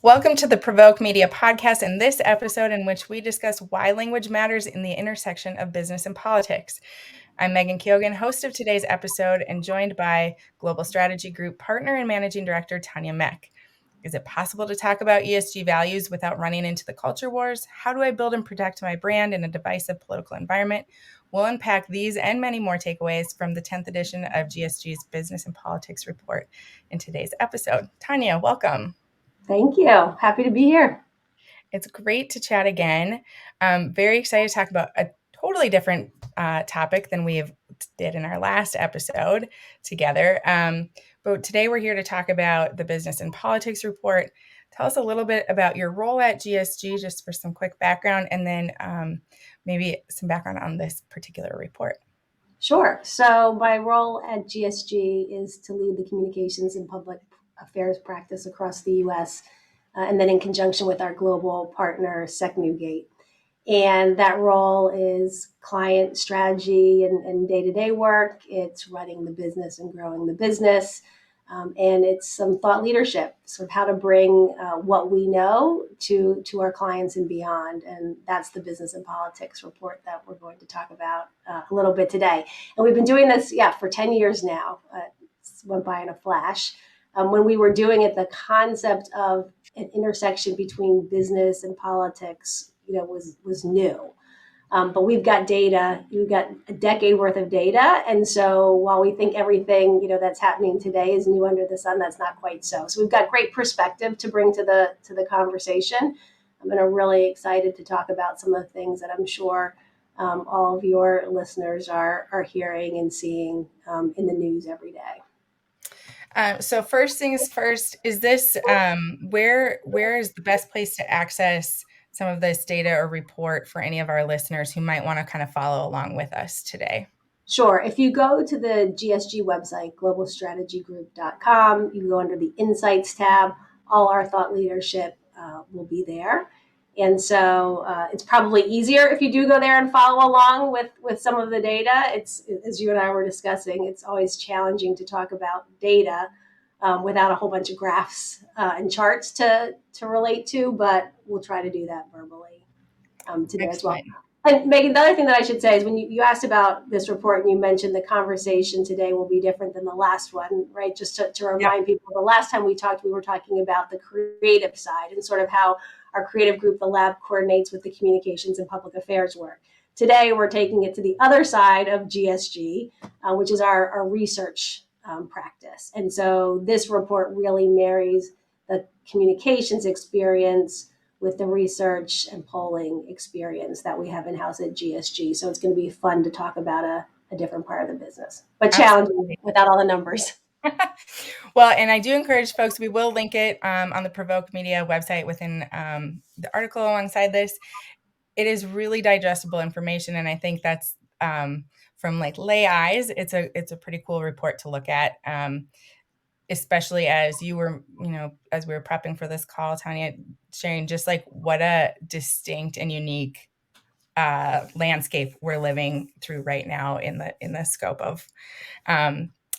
Welcome to the Provoke Media podcast and this episode in which we discuss why language matters in the intersection of business and politics. I'm Megan Keogan, host of today's episode, and joined by Global Strategy Group partner and managing director Tanya Meck. Is it possible to talk about ESG values without running into the culture wars? How do I build and protect my brand in a divisive political environment? We'll unpack these and many more takeaways from the 10th edition of GSG's Business and Politics Report in today's episode. Tanya, welcome. Thank you. Happy to be here. It's great to chat again. Very excited to talk about a totally different topic than we did in our last episode together. But today we're here to talk about the Business and Politics Report. Tell us a little bit about your role at GSG, just for some quick background, and then maybe some background on this particular report. Sure. So my role at GSG is to lead the communications and public affairs practice across the U.S., and then in conjunction with our global partner, Sec Newgate. And that role is client strategy and day-to-day work. It's running the business and growing the business. And it's some thought leadership, sort of how to bring what we know to our clients and beyond. And that's the Business and Politics Report that we're going to talk about a little bit today. And we've been doing this, for 10 years now. It went by in a flash. When we were doing it, the concept of an intersection between business and politics, was new. But we've got data, we've got a decade worth of data. And so while we think everything, that's happening today is new under the sun, that's not quite so. So we've got great perspective to bring to the conversation. I'm really excited to talk about some of the things that I'm sure all of your listeners are hearing and seeing in the news every day. So first things first, is this where is the best place to access some of this data or report for any of our listeners who might want to kind of follow along with us today? Sure. If you go to the GSG website, globalstrategygroup.com, you can go under the Insights tab. All our thought leadership will be there. And so it's probably easier if you do go there and follow along with some of the data. It's, as you and I were discussing, it's always challenging to talk about data without a whole bunch of graphs and charts to relate to, but we'll try to do that verbally today as well. And Megan, the other thing that I should say is when you asked about this report and you mentioned the conversation today will be different than the last one, right? Just to remind people, the last time we talked, we were talking about the creative side and sort of how our creative group, the lab, coordinates with the communications and public affairs work. Today, we're taking it to the other side of GSG, which is our research practice. And so this report really marries the communications experience with the research and polling experience that we have in-house at GSG. So it's going to be fun to talk about a different part of the business, but challenging without all the numbers. Well, and I do encourage folks, we will link it on the Provoke Media website within the article alongside this. It is really digestible information, and I think that's from like lay eyes, it's a pretty cool report to look at. Especially as you were, as we were prepping for this call, Tanya, sharing just like what a distinct and unique landscape we're living through right now in the scope of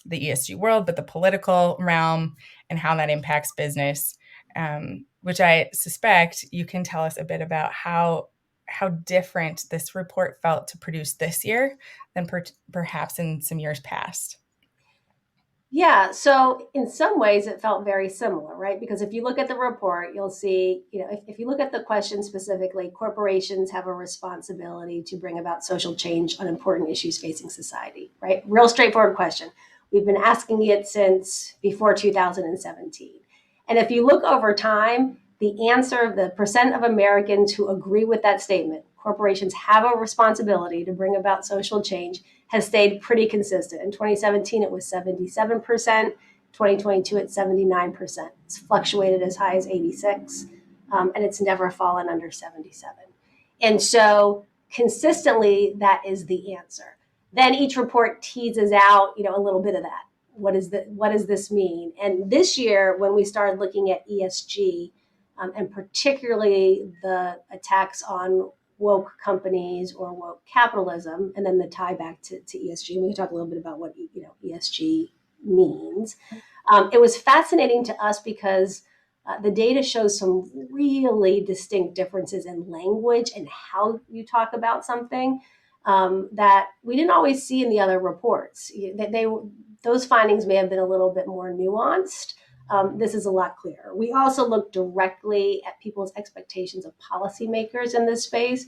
the ESG world, but the political realm and how that impacts business, which I suspect you can tell us a bit about how different this report felt to produce this year than perhaps in some years past. Yeah, so in some ways it felt very similar, right? Because if you look at the report, you'll see, if you look at the question specifically, corporations have a responsibility to bring about social change on important issues facing society, right? Real straightforward question. We've been asking it since before 2017. And if you look over time, the answer, the percent of Americans who agree with that statement, corporations have a responsibility to bring about social change, has stayed pretty consistent. In 2017, it was 77%. 2022, it's 79%. It's fluctuated as high as 86, and it's never fallen under 77. And so consistently, that is the answer. Then each report teases out, a little bit of that. What does this mean? And this year, when we started looking at ESG, and particularly the attacks on woke companies or woke capitalism, and then the tie back to ESG. And we can talk a little bit about what ESG means. It was fascinating to us because the data shows some really distinct differences in language and how you talk about something that we didn't always see in the other reports. Those findings may have been a little bit more nuanced. This is a lot clearer. We also look directly at people's expectations of policymakers in this space.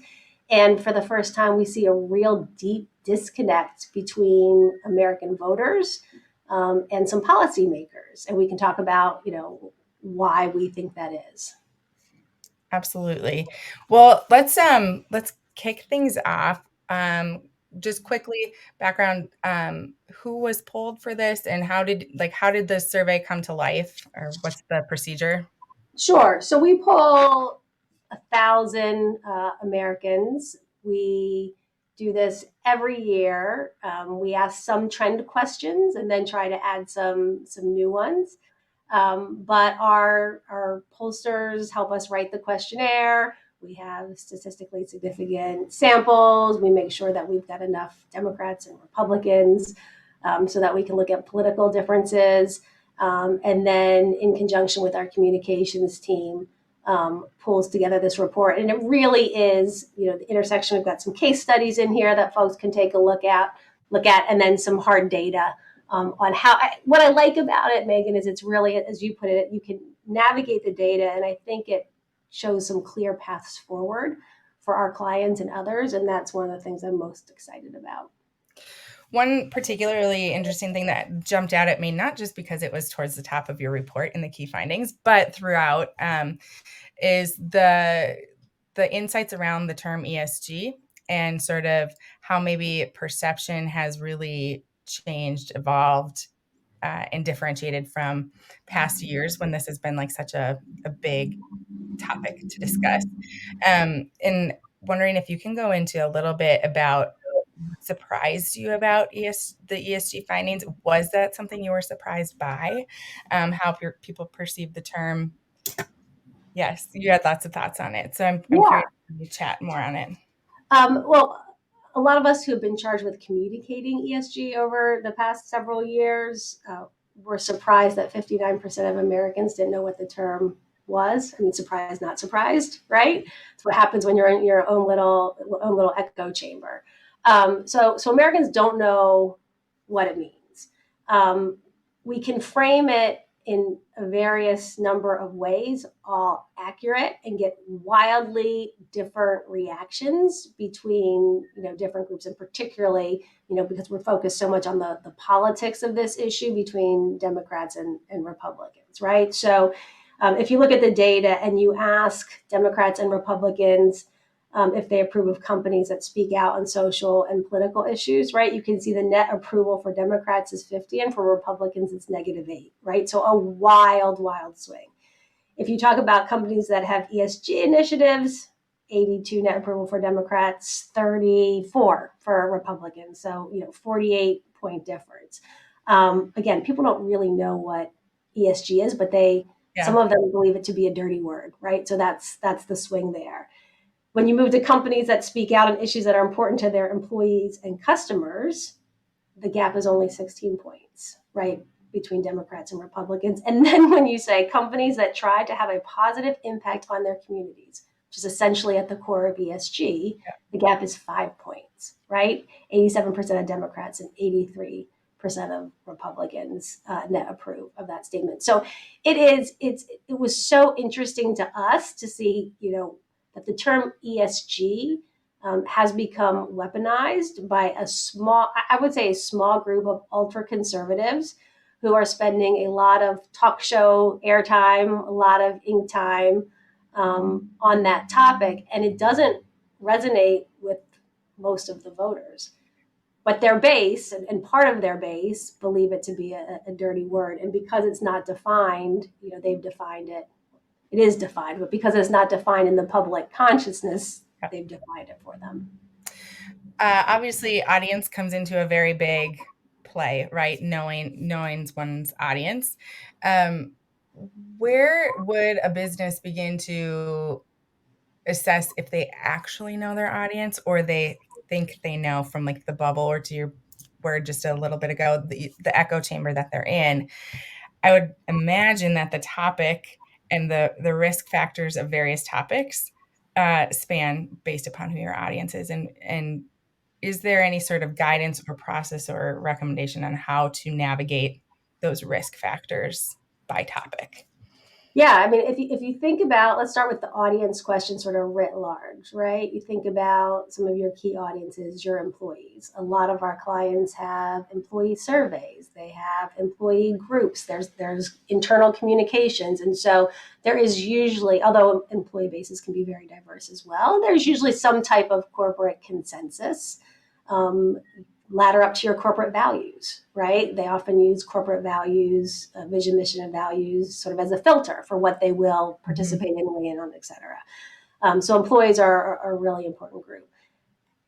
And for the first time, we see a real deep disconnect between American voters and some policymakers. And we can talk about, why we think that is. Absolutely. Well, let's kick things off. Just quickly, background, who was polled for this and how did the survey come to life, or what's the procedure? Sure. So we poll 1,000 Americans. We do this every year. We ask some trend questions and then try to add some new ones. But our pollsters help us write the questionnaire. We have statistically significant samples. We make sure that we've got enough Democrats and Republicans so that we can look at political differences. And then, in conjunction with our communications team, pulls together this report. And it really is, the intersection. We've got some case studies in here that folks can take a look at, and then some hard data on what I like about it, Megan, is it's really, as you put it, you can navigate the data, and I think it shows some clear paths forward for our clients and others, and that's one of the things I'm most excited about. One particularly interesting thing that jumped out at me, not just because it was towards the top of your report in the key findings, but throughout, is the insights around the term ESG and sort of how maybe perception has really changed, evolved, and differentiated from past years when this has been like such a big topic to discuss. And wondering if you can go into a little bit about what surprised you about the ESG findings. Was that something you were surprised by? How people perceive the term? Yes, you had lots of thoughts on it. So I'm Yeah. curious to chat more on it. Well, a lot of us who have been charged with communicating ESG over the past several years were surprised that 59% of Americans didn't know what the term was. I mean, surprised, not surprised, right? It's what happens when you're in your own little echo chamber. So Americans don't know what it means. Um, we can frame it in a various number of ways, all accurate, and get wildly different reactions between different groups, and particularly because we're focused so much on the politics of this issue between Democrats and Republicans, right? So if you look at the data and you ask Democrats and Republicans if they approve of companies that speak out on social and political issues, right? You can see the net approval for Democrats is 50, and for Republicans it's -8, right? So a wild, wild swing. If you talk about companies that have ESG initiatives, 82 net approval for Democrats, 34 for Republicans. So 48-point difference. Again, people don't really know what ESG is, but some Yeah. of them believe it to be a dirty word, right? So that's the swing there. When you move to companies that speak out on issues that are important to their employees and customers, the gap is only 16 points, right, between Democrats and Republicans. And then when you say companies that try to have a positive impact on their communities, which is essentially at the core of ESG, the gap is 5 points, right? 87% of Democrats and 83% of Republicans net approve of that statement. So it was so interesting to us to see, that the term ESG has become weaponized by I would say, a small group of ultra conservatives who are spending a lot of talk show airtime, a lot of ink time on that topic, and it doesn't resonate with most of the voters. But their base and part of their base believe it to be a dirty word, and because it's not defined, they've defined it. It is defined, but because it's not defined in the public consciousness, they've defined it for them. Obviously, audience comes into a very big play, right? Knowing one's audience. Um, where would a business begin to assess if they actually know their audience or they think they know from like the bubble, or to your word just a little bit ago, the echo chamber that they're in. I would imagine that the topic and the risk factors of various topics span based upon who your audience is. And is there any sort of guidance or process or recommendation on how to navigate those risk factors by topic? Yeah, I mean, if you think about, let's start with the audience question sort of writ large, right? You think about some of your key audiences, your employees. A lot of our clients have employee surveys, they have employee groups, there's internal communications. And so there is usually, although employee bases can be very diverse as well, there's usually some type of corporate consensus. Um, Ladder up to your corporate values, right? They often use corporate values, vision, mission, and values sort of as a filter for what they will Mhm. participate in, weigh in on, et cetera. So employees are a really important group.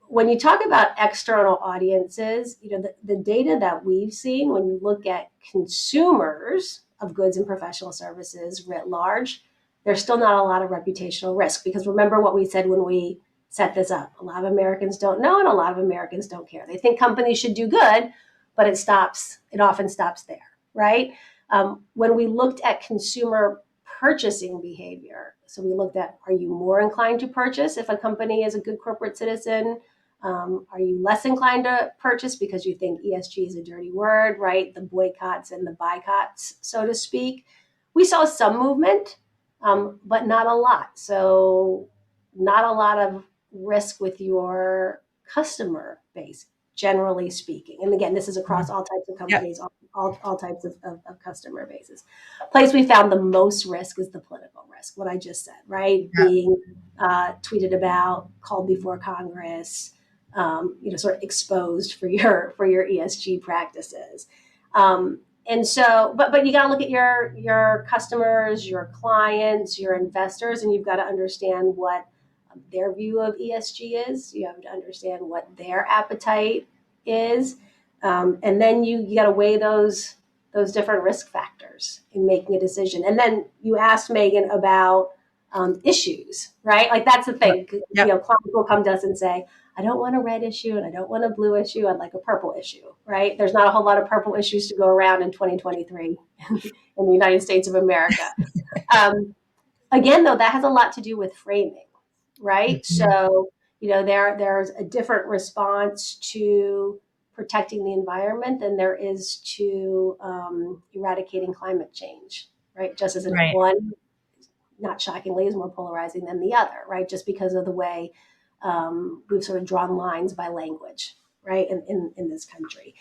When you talk about external audiences, the data that we've seen when you look at consumers of goods and professional services writ large, there's still not a lot of reputational risk, because remember what we said when we set this up. A lot of Americans don't know, and a lot of Americans don't care. They think companies should do good, but it often stops there, right? When we looked at consumer purchasing behavior, so we looked at, are you more inclined to purchase if a company is a good corporate citizen? Are you less inclined to purchase because you think ESG is a dirty word, right? The boycotts and the boycotts, so to speak. We saw some movement, but not a lot. So, not a lot of risk with your customer base, generally speaking. And again, this is across Mhm. all types of Yep. companies, all types of customer bases. Place we found the most risk is the political risk, what I just said, right? Yep. Being tweeted about, called before Congress, sort of exposed for your ESG practices. And so, but you got to look at your customers, your clients, your investors, and you've got to understand what their view of ESG is. You have to understand what their appetite is, and then you got to weigh those different risk factors in making a decision. And then you asked Megan about issues, right? Like that's the Yep. thing. Yep. Clients will come to us and say, I don't want a red issue and I don't want a blue issue. I'd like a purple issue, right? There's not a whole lot of purple issues to go around in 2023 in the United States of America. Um, Again, though, that has a lot to do with framing, right? Mhm. So, there's a different response to protecting the environment than there is to eradicating climate change, right? Just as in Right. one, not shockingly, is more polarizing than the other, right? Just because of the way we've sort of drawn lines by language, right, in this country.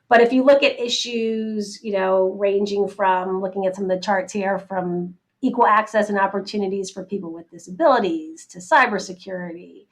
But if you look at issues, ranging from looking at some of the charts here, from equal access and opportunities for people with disabilities to cybersecurity,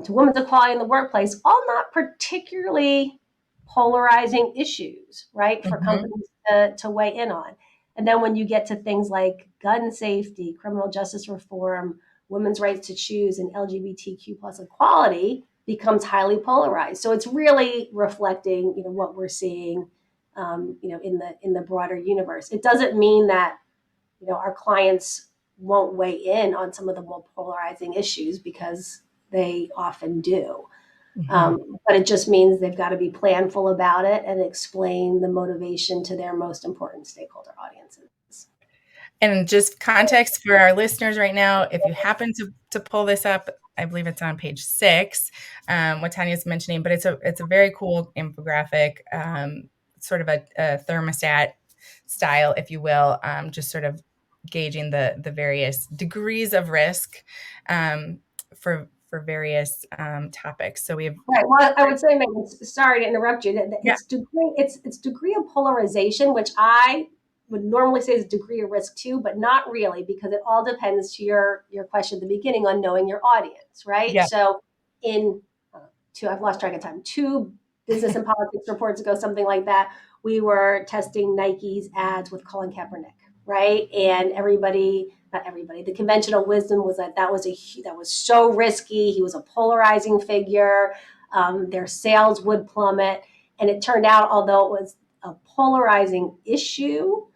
to women's equality in the workplace, all not particularly polarizing issues, right, for Mhm. companies to weigh in on. And then when you get to things like gun safety, criminal justice reform, women's rights to choose, and LGBTQ plus equality, becomes highly polarized. So it's really reflecting, what we're seeing, in the broader universe. It doesn't mean that our clients won't weigh in on some of the more polarizing issues, because they often do. Mhm. But it just means they've got to be planful about it and explain the motivation to their most important stakeholder audiences. And just context for our listeners right now, if you happen to pull this up, I believe it's on page 6, what Tanya's mentioning, but it's a very cool infographic, sort of a thermostat style, if you will, just sort of gauging the various degrees of risk for various topics. So we have, Right. Well, I would say, Megan, sorry to interrupt you, that yeah, it's degree of polarization, which I would normally say is degree of risk too, but not really, because it all depends, to your question at the beginning, on knowing your audience, right? yeah, So in I've lost track of time, two business and politics reports ago, something like that, we were testing Nike's ads with Colin Kaepernick, right? And not everybody, the conventional wisdom was that was so risky. He was a polarizing figure. Their sales would plummet. And it turned out, although it was a polarizing issue,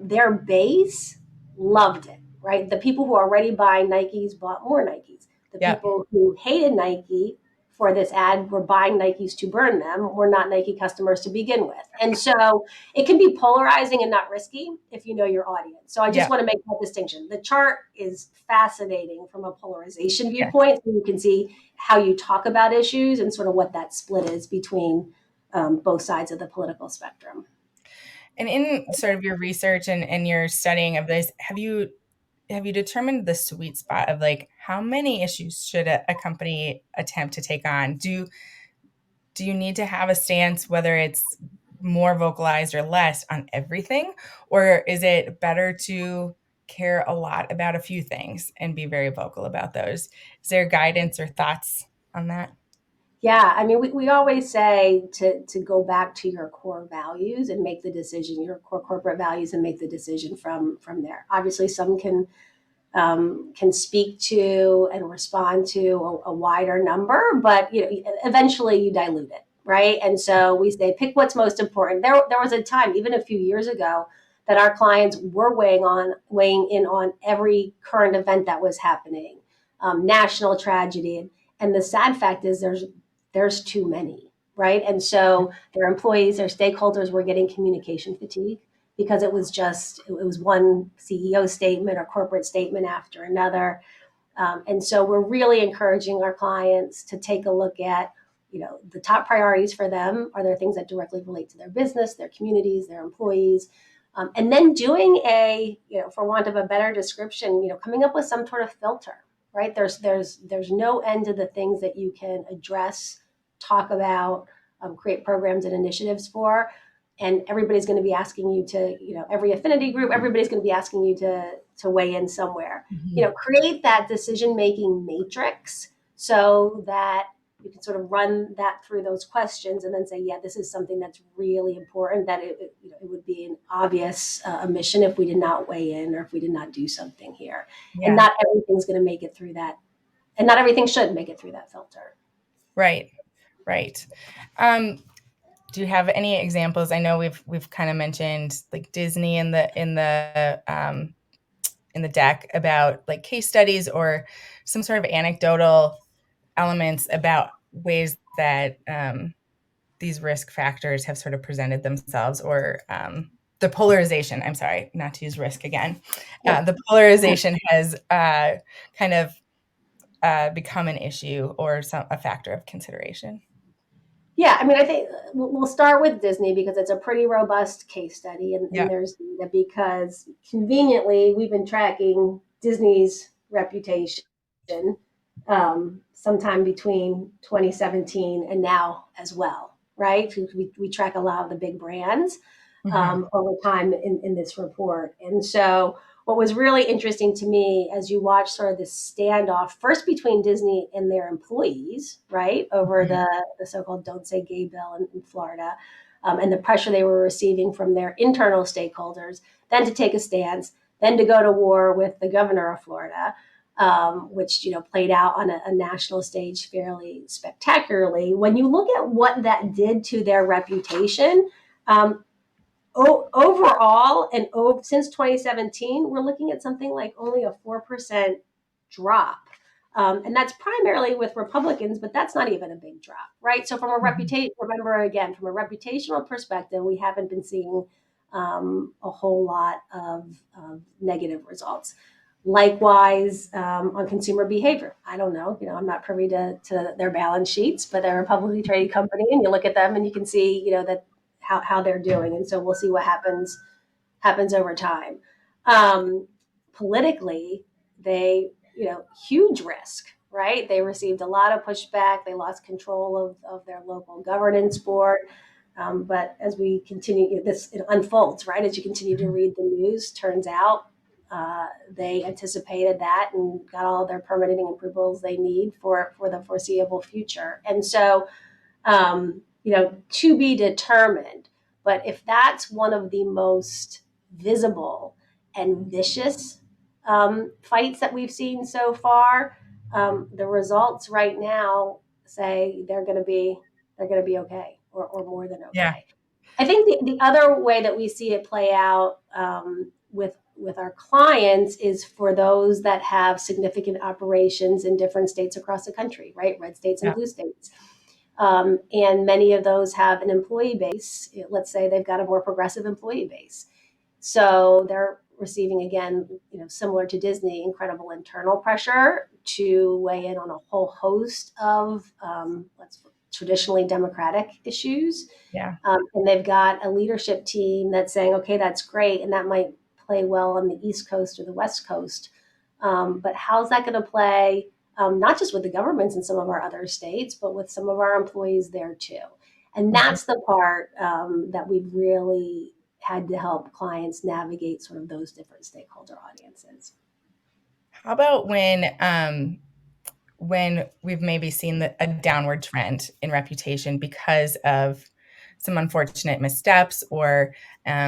their base loved it, right? The people who are already buying Nikes bought more Nikes. The Yep. people who hated Nike for this ad were buying Nikes to burn them, were not Nike customers to begin with. And so it can be polarizing and not risky if you know your audience. So I just Yep. want to make that distinction. The chart is fascinating from a polarization Yes. viewpoint. So you can see how you talk about issues and sort of what that split is between both sides of the political spectrum. And in sort of your research and your studying of this, have you determined the sweet spot of like how many issues should a company attempt to take on? Do you need to have a stance, whether it's more vocalized or less, on everything? Or is it better to care a lot about a few things and be very vocal about those? Is there guidance or thoughts on that? Yeah, I mean, we always say to go back to your core values and make the decision, your core corporate values, and make the decision from there. Obviously, some can speak to and respond to a wider number, but eventually you dilute it, right? And so we say pick what's most important. There was a time, even a few years ago, that our clients were weighing in on every current event that was happening, national tragedy, and the sad fact is there's too many, right? And so their employees, their stakeholders were getting communication fatigue because it was one CEO statement or corporate statement after another. And so we're really encouraging our clients to take a look at, the top priorities for them. Are there things that directly relate to their business, their communities, their employees? And then doing for want of a better description, coming up with some sort of filter, right? There's no end to the things that you can address, talk about, create programs and initiatives for, and everybody's going to be asking you to, every affinity group, everybody's going to be asking you to weigh in somewhere. Mhm. Create that decision making matrix so that you can sort of run that through those questions and then say, yeah, this is something that's really important. That it would be an obvious omission if we did not weigh in or if we did not do something here. And Yeah. not everything's going to make it through that, and not everything should make it through that filter. Right. Right. Um, do you have any examples? I know we've kind of mentioned like Disney in the deck about like case studies or some sort of anecdotal elements about ways that these risk factors have sort of presented themselves, or the polarization. I'm sorry, not to use risk again. Yeah. The polarization has kind of become an issue or a factor of consideration. Yeah, I mean, I think we'll start with Disney because it's a pretty robust case study, and Yeah. there's data because conveniently we've been tracking Disney's reputation sometime between 2017 and now as well, right? We track a lot of the big brands Hmm. over time in this report. And so, what was really interesting to me as you watch sort of this standoff, first between Disney and their employees, right, over Hmm. the so called Don't Say Gay bill in Florida, and the pressure they were receiving from their internal stakeholders, then to take a stance, then to go to war with the governor of Florida. Which played out on a national stage fairly spectacularly. When you look at what that did to their reputation, overall, and since 2017, we're looking at something like only a 4% drop. And that's primarily with Republicans, but that's not even a big drop, right? So, from a Hmm. reputation, remember again, from a reputational perspective, we haven't been seeing a whole lot of negative results. Likewise, on consumer behavior, I don't know. I'm not privy to their balance sheets, but they're a publicly traded company, and you look at them and you can see, that how they're doing, and so we'll see what happens over time. Um, Politically, they huge risk, right? They received a lot of pushback. They lost control of their local governance board. But as we continue, this it unfolds, right? As you continue to read the news, turns out they anticipated that and got all their permitting approvals they need for the foreseeable future. And so to be determined. But if that's one of the most visible and vicious fights that we've seen so far, the results right now say they're going to be okay, or more than Yeah. okay. I think the other way that we see it play out with our clients is for those that have significant operations in different states across the country, right? Red states and Yeah. blue states. And many of those have an employee base. Let's say they've got a more progressive employee base. So they're receiving, again, similar to Disney, incredible internal pressure to weigh in on a whole host of traditionally democratic issues. Yeah. And they've got a leadership team that's saying, okay, that's great. And that might play well on the East Coast or the West Coast. But how's that going to play, not just with the governments in some of our other states, but with some of our employees there too? And Mhm. that's the part that we've really had to help clients navigate sort of those different stakeholder audiences. How about when we've maybe seen a downward trend in reputation because of some unfortunate missteps or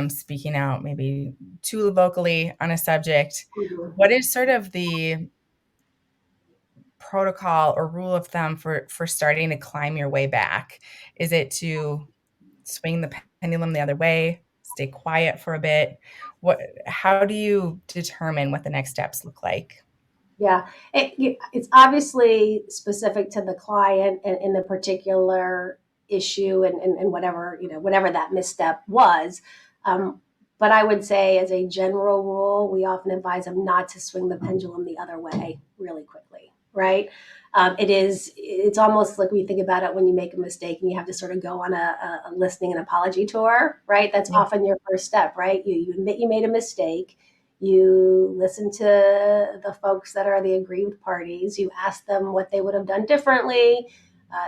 speaking out maybe too vocally on a subject? Mhm. What is sort of the protocol or rule of thumb for starting to climb your way back? Is it to swing the pendulum the other way, stay quiet for a bit? How do you determine what the next steps look like? Yeah, it's obviously specific to the client and in the particular issue and whatever whatever that misstep was. Um, but I would say, as a general rule, we often advise them not to swing the pendulum the other way really quickly. Right? It's almost like we think about it when you make a mistake and you have to sort of go on a listening and apology tour. Right? That's Yeah, often your first step. Right? You admit you made a mistake, you listen to the folks that are the aggrieved parties. You ask them what they would have done differently.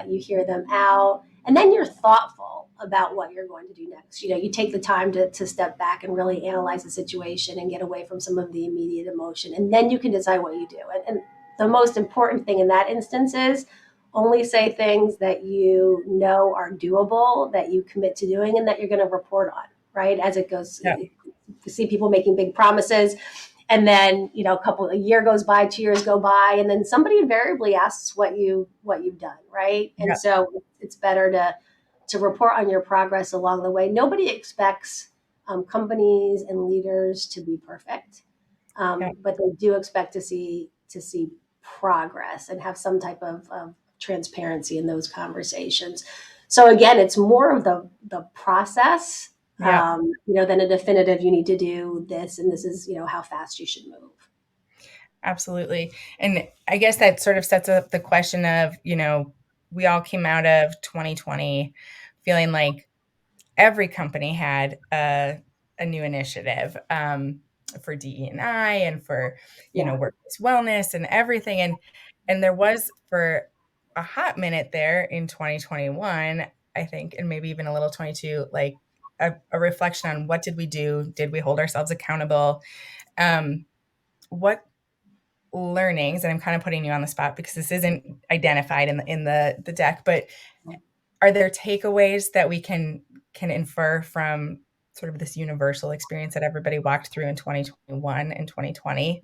You hear them out. And then you're thoughtful about what you're going to do next. You take the time to step back and really analyze the situation and get away from some of the immediate emotion. And then you can decide what you do. And the most important thing in that instance is only say things that you know are doable, that you commit to doing, and that you're going to report on, right? As it goes, yeah, see people making big promises, and then a year goes by, 2 years go by, and then somebody invariably asks what you've done, right? And yeah, so it's better to report on your progress along the way. Nobody expects companies and leaders to be perfect, yeah, but they do expect to see progress and have some type of transparency in those conversations. So again, it's more of the process, yeah. than a definitive, you need to do this and this is how fast you should move. Absolutely. And I guess that sort of sets up the question of, we all came out of 2020 feeling like every company had a new initiative for DE&I and for, Yeah. workplace wellness and everything. And there was for a hot minute there in 2021, I think, and maybe even a little 22, like a reflection on what did we do? Did we hold ourselves accountable? What learnings, and I'm kind of putting you on the spot because this isn't identified in the deck, but are there takeaways that we can infer from sort of this universal experience that everybody walked through in 2021 and 2020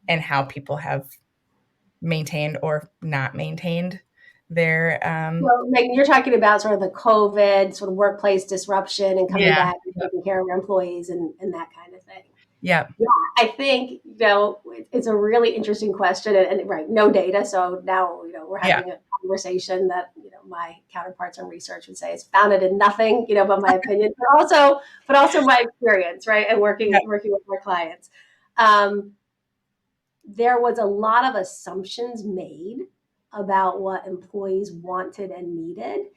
and how people have maintained or not maintained their Well, Megan, you're talking about sort of the COVID sort of workplace disruption and coming yeah, back and yep, taking care of our employees and that kind of thing. yep, Yeah, I think, it's a really interesting question, and right, no data. So now, we're yeah, having a conversation that, my counterparts in research would say is founded in nothing, but my opinion, but also my experience, right? And working, yep, working with our clients. Um, there was a lot of assumptions made about what employees wanted and needed,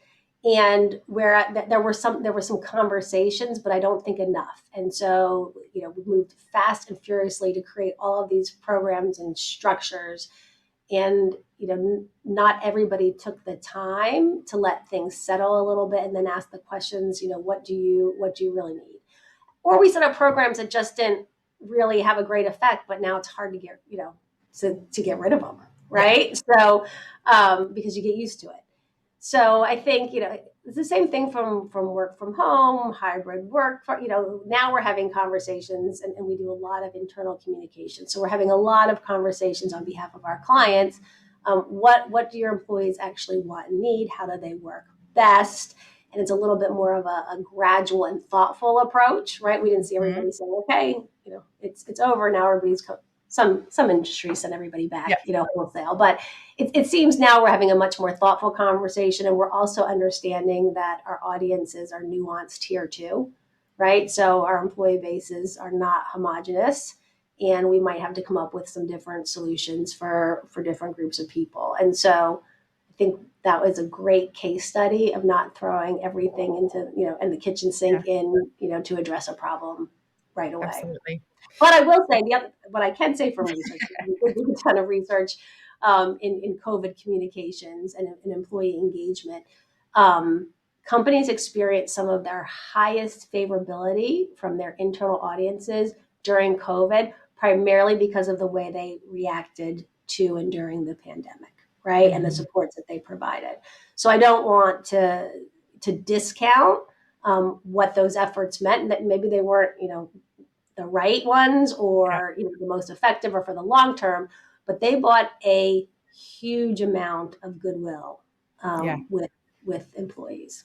and where there were some conversations, but I don't think enough. And so we moved fast and furiously to create all of these programs and structures, and not everybody took the time to let things settle a little bit and then ask the questions, what do you really need? Or we set up programs that just didn't really have a great effect, but now it's hard to get to get rid of them, yeah, right? So because you get used to it. So I think it's the same thing from work from home, hybrid work. Now we're having conversations, and we do a lot of internal communication. So we're having a lot of conversations on behalf of our clients. What do your employees actually want and need? How do they work best? and it's a little bit more of a gradual and thoughtful approach, right? We didn't see Mhm. everybody saying, okay, it's over now. Everybody's some industries send everybody Yeah. back, wholesale. But it seems now we're having a much more thoughtful conversation, and we're also understanding that our audiences are nuanced here too, right? So our employee bases are not homogenous, and we might have to come up with some different solutions for different groups of people. And so I think that was a great case study of not throwing everything into, in the kitchen Yeah. sink to address a problem right away. Absolutely. But I will say what I can say from research, we did do a ton of research in COVID communications and employee engagement. Um, Companies experience some of their highest favorability from their internal audiences during COVID, primarily because of the way they reacted to and during the pandemic, right? And the Mhm. supports that they provided. So I don't want to discount what those efforts meant, and that maybe they weren't, the right ones Yeah. or the most effective or for the long term, but they bought a huge amount of goodwill Yeah. with employees.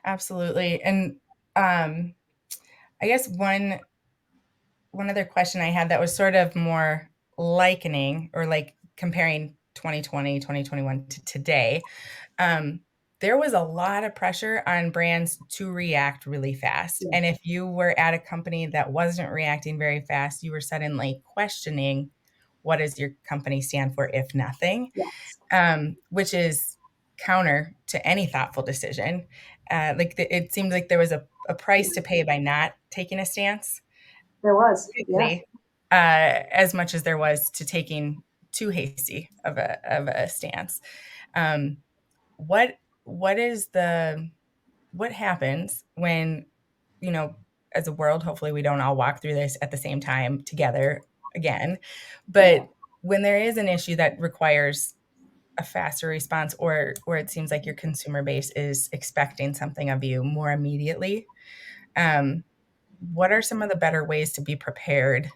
Absolutely. And um, I guess one other question I had that was sort of more likening or like comparing 2020, 2021 to today. Um, there was a lot of pressure on brands to react really fast. Yeah. And if you were at a company that wasn't reacting very fast, you were suddenly questioning what does your company stand for, if nothing, Yes, which is counter to any thoughtful decision. It seemed like there was a price to pay by not taking a stance there was. Yeah, quickly, as much as there was to taking too hasty of a stance. Um, what what is the what happens when, you know, as a world, hopefully we don't all walk through this at the same time together again, yeah, but when there is an issue that requires a faster response or it seems like your consumer base is expecting something of you more immediately, um, what are some of the better ways to be prepared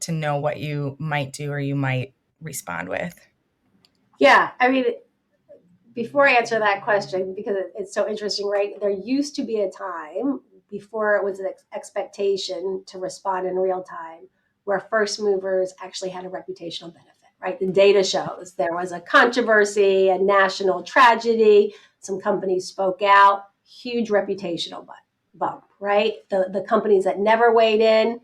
to know what you might do or you might respond with? yeah. I mean, before I answer that question, because it's so interesting, right? There used to be a time before it was an expectation to respond in real time where first movers actually had a reputational benefit, right? The data shows there was a controversy, a national tragedy, some companies spoke out, huge reputational bump, right? The companies that never weighed in,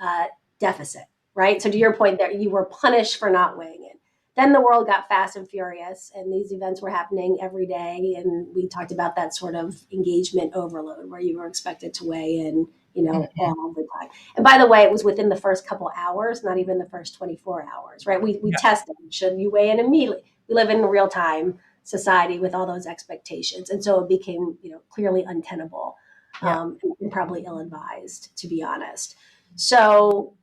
uh, deficit, right? So to your point there, you were punished for not weighing in. Then the world got fast and furious, and these events were happening every day. And we talked about that sort of engagement overload where you were expected to weigh in, Mhm. all the time. And by the way, it was within the first couple hours, not even the first 24 hours, right? We Yeah, tested, should you weigh in immediately? We live in a real time society with all those expectations. And so it became, clearly untenable, yeah, and probably ill advised, to be honest. So,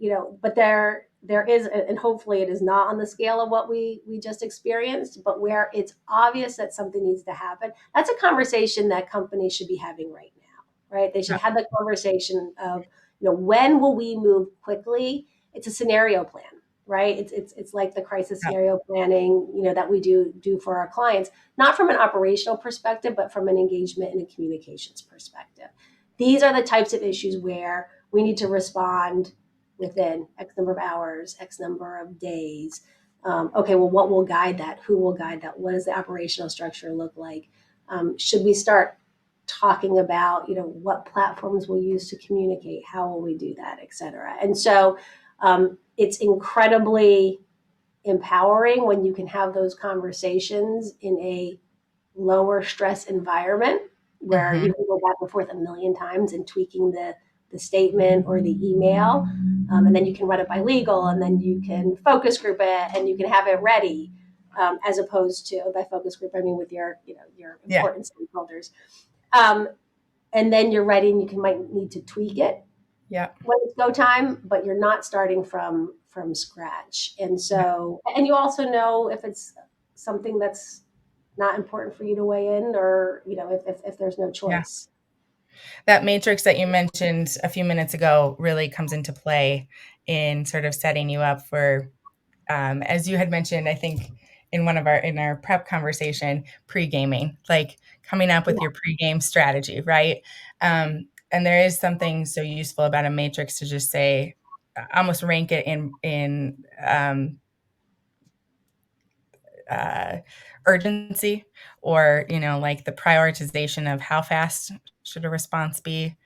but there is, and hopefully it is not on the scale of what we just experienced, but where it's obvious that something needs to happen. That's a conversation that companies should be having right now, right? They should yeah, have the conversation of, when will we move quickly? It's a scenario plan, right? It's like the crisis yeah, scenario planning, that we do for our clients, not from an operational perspective, but from an engagement and a communications perspective. These are the types of issues where we need to respond within X number of hours, X number of days. Okay, well, what will guide that? Who will guide that? What does the operational structure look like? Should we start talking about, what platforms we'll use to communicate? How will we do that, et cetera? And so it's incredibly empowering when you can have those conversations in a lower stress environment where mhm, you can go back and forth a million times and tweaking the statement or the email. And then you can run it by legal, and then you can focus group it, and you can have it ready, as opposed to, by focus group, I mean with your yeah, important stakeholders. Um, and then you're ready, and you might need to tweak it yeah, when it's go time, but you're not starting from scratch. And yeah, so, and you also know if it's something that's not important for you to weigh in, or if there's no yeah. choice. That matrix that you mentioned a few minutes ago really comes into play in sort of setting you up for, as you had mentioned, I think in our prep conversation, pre-gaming, like coming up with Yeah, your pre-game strategy, right? And there is something so useful about a matrix to just say, almost rank it in uh, urgency, or like the prioritization of how fast should a response be.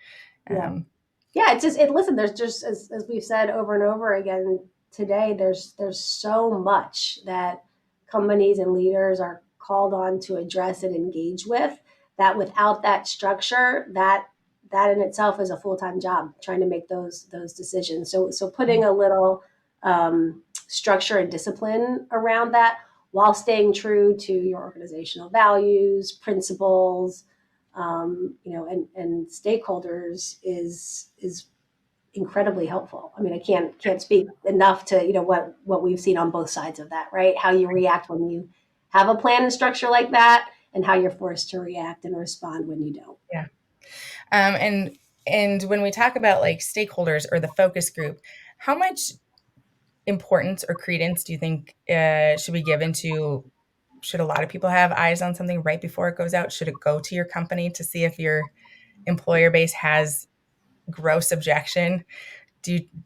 yeah. um, Yeah, it's just it. Listen, there's just as we've said over and over again today. There's so much that companies and leaders are called on to address and engage with. That without that structure, that in itself is a full time job trying to make those decisions. So putting a little structure and discipline around that while staying true to your organizational values, principles, and stakeholders is incredibly helpful. I mean, I can't speak enough to what we've seen on both sides of that, right? How you react when you have a plan and structure like that, and how you're forced to react and respond when you don't. yeah. And when we talk about like stakeholders or the focus group, how much importance or credence do you think should be given to? Should a lot of people have eyes on something right before it goes out? Should it go to your company to see if your employer base has gross objection?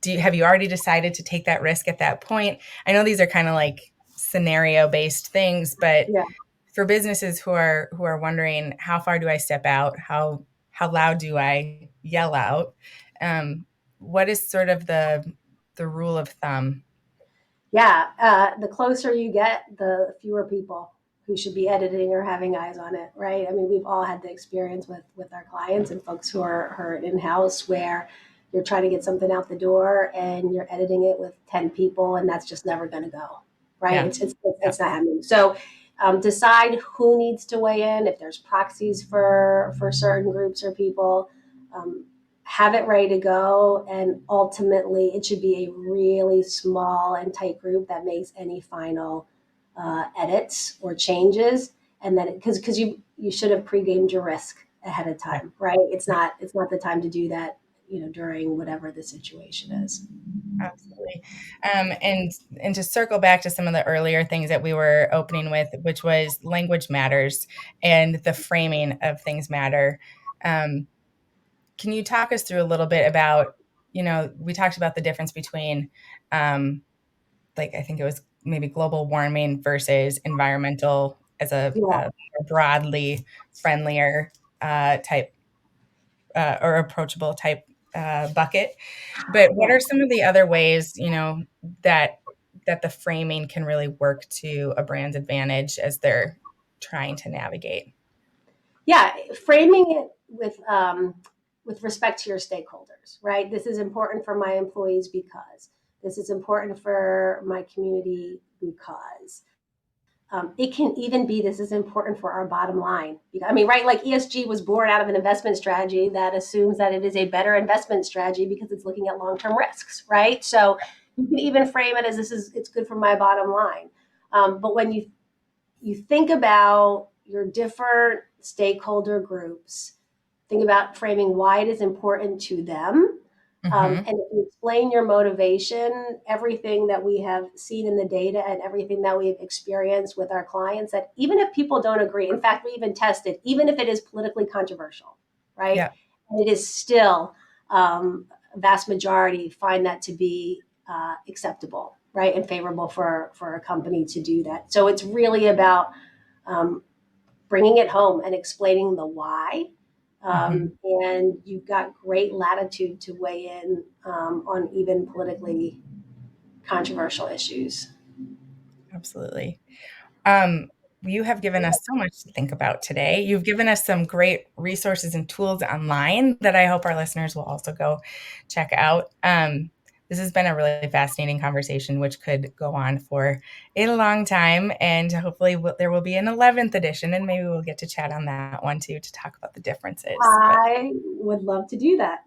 Have you already decided to take that risk at that point? I know these are kind of like scenario based things, but Yeah. for businesses who are wondering, how far do I step out? How loud do I yell out? Um, what is sort of the rule of thumb? Yeah, the closer you get, the fewer people who should be editing or having eyes on it, right? I mean, we've all had the experience with our clients and folks who are in house where you're trying to get something out the door and you're editing it with 10 people, and that's just never going to go, right? Yeah, yeah, It's not happening. So decide who needs to weigh in. If there's proxies for certain groups or people, um, have it ready to go, and ultimately it should be a really small and tight group that makes any final edits or changes, and then because you should have pre-gamed your risk ahead of yeah, time, right? yeah, It's not the time to do that, during whatever the situation is. absolutely. And to circle back to some of the earlier things that we were opening with, which was language matters and the framing of things matter. Um, can you talk us through a little bit about, we talked about the difference between, like, I think it was maybe global warming versus environmental as Yeah, a more broadly friendlier type, or approachable type bucket. But what yeah. are some of the other ways, that the framing can really work to a brand's advantage as they're trying to navigate? Yeah, framing it with respect to your stakeholders, right? This is important for my employees because this is important for my community because it can even be this is important for our bottom line. I mean, right? Like ESG was born out of an investment strategy that assumes that it is a better investment strategy because it's looking at long term risks, right? So you can even frame it as it's good for my bottom line. But when you think about your different stakeholder groups, think about framing why it is important to them. Hmm. And if you explain your motivation, everything that we have seen in the data and everything that we've experienced with our clients, that even if people don't agree, in fact, we even tested, even if it is politically controversial, right? Yeah, And it is still, a vast majority find that to be acceptable, right? And favorable for a company to do that. So it's really about um, bringing it home and explaining the why. hmm, And you've got great latitude to weigh in on even politically controversial issues. absolutely. Um, you have given us so much to think about today. You've given us some great resources and tools online that I hope our listeners will also go check out. This has been a really fascinating conversation, which could go on for a long time. And hopefully, there will be an 11th edition, and maybe we'll get to chat on that one too to talk about the differences. But I would love to do that.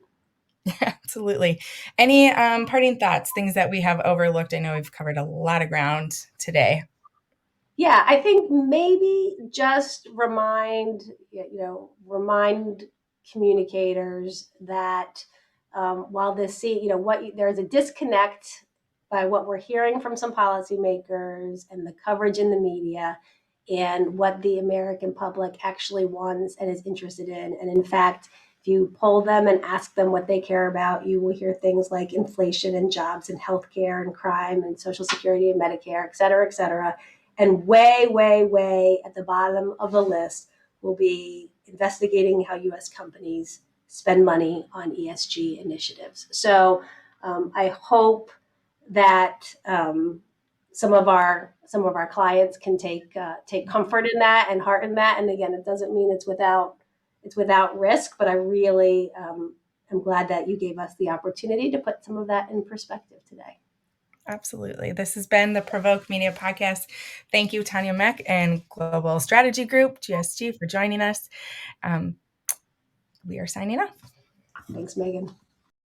absolutely. Any parting thoughts, things that we have overlooked? I know we've covered a lot of ground today. Yeah, I think maybe just remind communicators that while this, there's a disconnect by what we're hearing from some policymakers and the coverage in the media and what the American public actually wants and is interested in. And in fact, if you poll them and ask them what they care about, you will hear things like inflation and jobs and healthcare and crime and Social Security and Medicare, et cetera, et cetera. And way, way, way at the bottom of the list will be investigating how U.S. companies spend money on ESG initiatives. So I hope that some of our clients can take comfort in that and heart in that. And again, it doesn't mean it's without risk, but I really am glad that you gave us the opportunity to put some of that in perspective today. Absolutely. This has been the Provoke Media Podcast. Thank you, Tanya Meck and Global Strategy Group, GSG, for joining us. We are signing off. Thanks, Megan.